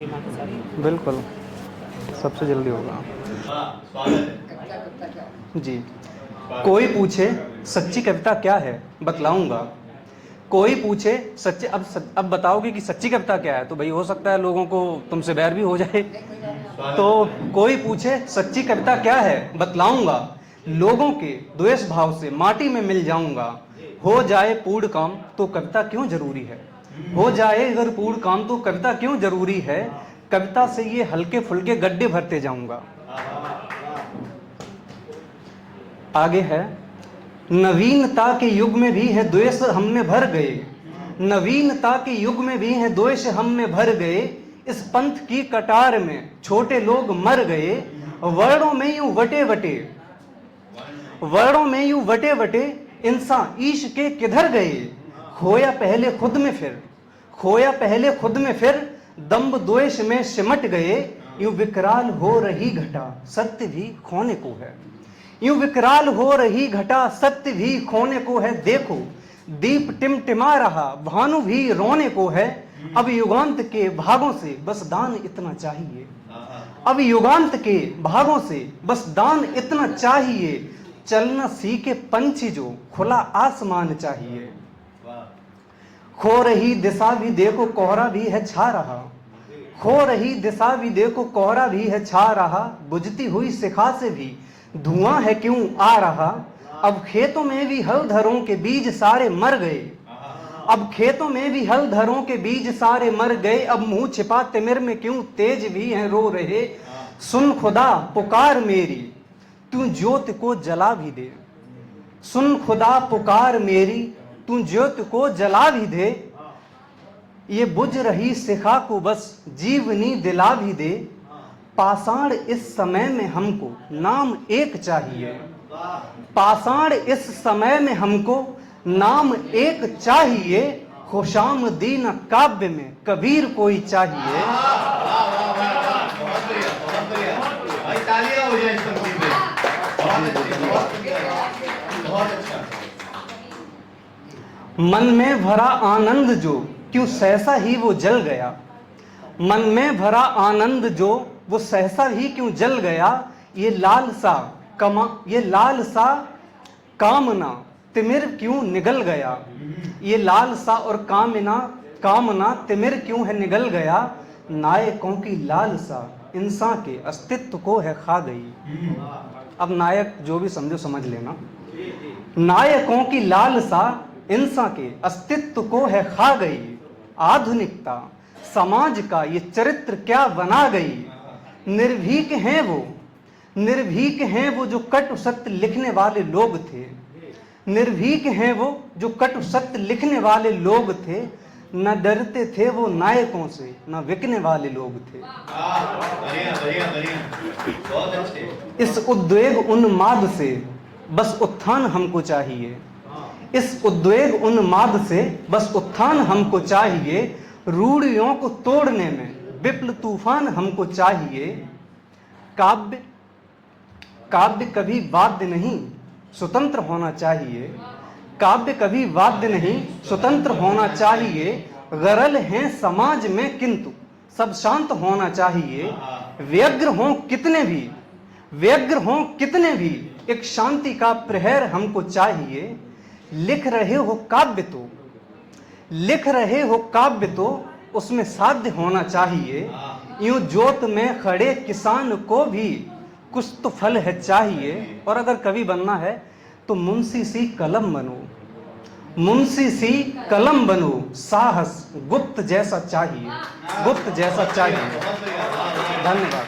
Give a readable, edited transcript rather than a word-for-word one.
बिल्कुल, सबसे जल्दी होगा। जी। कोई पूछे सच्ची कविता क्या है, बतलाऊंगा। कोई पूछे सच्ची, अब बताओगे कि सच्ची कविता क्या है, तो भाई हो सकता है लोगों को तुमसे बैर भी हो जाए। तो कोई पूछे सच्ची कविता क्या है, बतलाऊंगा। लोगों के द्वेष भाव से माटी में मिल जाऊंगा। हो जाए पूर्ण काम तो कविता क्यों जरूरी है। हो जाए अगर पूर्ण काम तो कविता क्यों जरूरी है। कविता से ये हल्के फुल्के गड्ढे भरते जाऊंगा। आगे है, नवीनता के युग में भी है द्वेष हम में भर गए। नवीनता के युग में भी है द्वेष हम में भर गए। इस पंथ की कटार में छोटे लोग मर गए। वर्णों में यूं वटे वटे, वर्णों में यूं वटे वटे, इंसान ईश के किधर गए। खोया पहले खुद में फिर, खोया पहले खुद में फिर, दम्भ द्वेष में सिमट गए। यूं विकराल हो रही घटा सत्य भी खोने को है। यूं विकराल हो रही घटा सत्य भी खोने को है। देखो दीप टिमटिमा रहा भानु भी रोने को है। अब युगांत के भागों से बस दान इतना चाहिए। अब युगांत के भागों से बस दान इतना चाहिए। चलना सीखे पंछी जो खुला आसमान चाहिए। खो रही दिशा भी देखो कोहरा भी है छा रहा। खो रही दिशा भी देखो कोहरा भी है छा रहा। बुझती हुई शिखा से भी धुआं है क्यों आ रहा। अब खेतों में भी हलधरों के बीज सारे मर गए। अब खेतों में भी हलधरों के बीज सारे मर गए। अब मुंह छिपा तिमिर में क्यों तेज भी हैं रो रहे। सुन खुदा पुकार मेरी तू ज्योत को जला भी दे। सुन खुदा पुकार मेरी तू ज्योत को जला भी दे। ये बुझ रही शिखा को बस जीवनी दिला भी दे। पाषाण इस समय में हमको नाम एक चाहिए। पाषाण इस समय में हमको नाम एक चाहिए। खुशामदीन काव्य में कबीर कोई चाहिए। मन में भरा आनंद जो क्यों सहसा ही वो जल गया। मन में भरा आनंद जो वो सहसा ही क्यों जल गया। ये लालसा कामना तिमिर क्यों निगल गया। ये लालसा और कामना तिमिर क्यों है निगल गया। नायकों की लालसा इंसान के अस्तित्व को है खा गई। अब नायक जो भी समझो समझ लेना। नायकों की लालसा इंसान के अस्तित्व को है खा गई। आधुनिकता समाज का ये चरित्र क्या बना गई। निर्भीक हैं वो जो कटु सत्य लिखने वाले लोग थे। निर्भीक हैं वो जो कटु सत्य लिखने वाले लोग थे। न डरते थे वो नायकों से न बिकने वाले लोग थे। इस उद्वेग उन्माद से बस उत्थान हमको चाहिए। इस उद्वेग उन्माद से बस उत्थान हमको चाहिए। रूढ़ियों को तोड़ने में विप्लव तूफान हमको चाहिए। काव्य कभी वाद्य नहीं स्वतंत्र होना चाहिए। काव्य कभी वाद्य नहीं स्वतंत्र होना चाहिए। गरल हैं समाज में किंतु सब शांत होना चाहिए। व्यग्र हों कितने भी एक शांति का प्रहर हमको चाहिए। लिख रहे हो काव्य तो उसमें साध्य होना चाहिए। यूं जोत में खड़े किसान को भी कुछ तो फल है चाहिए। और अगर कवि बनना है तो मुंशी सी कलम बनो। साहस गुप्त जैसा चाहिए। धन्यवाद।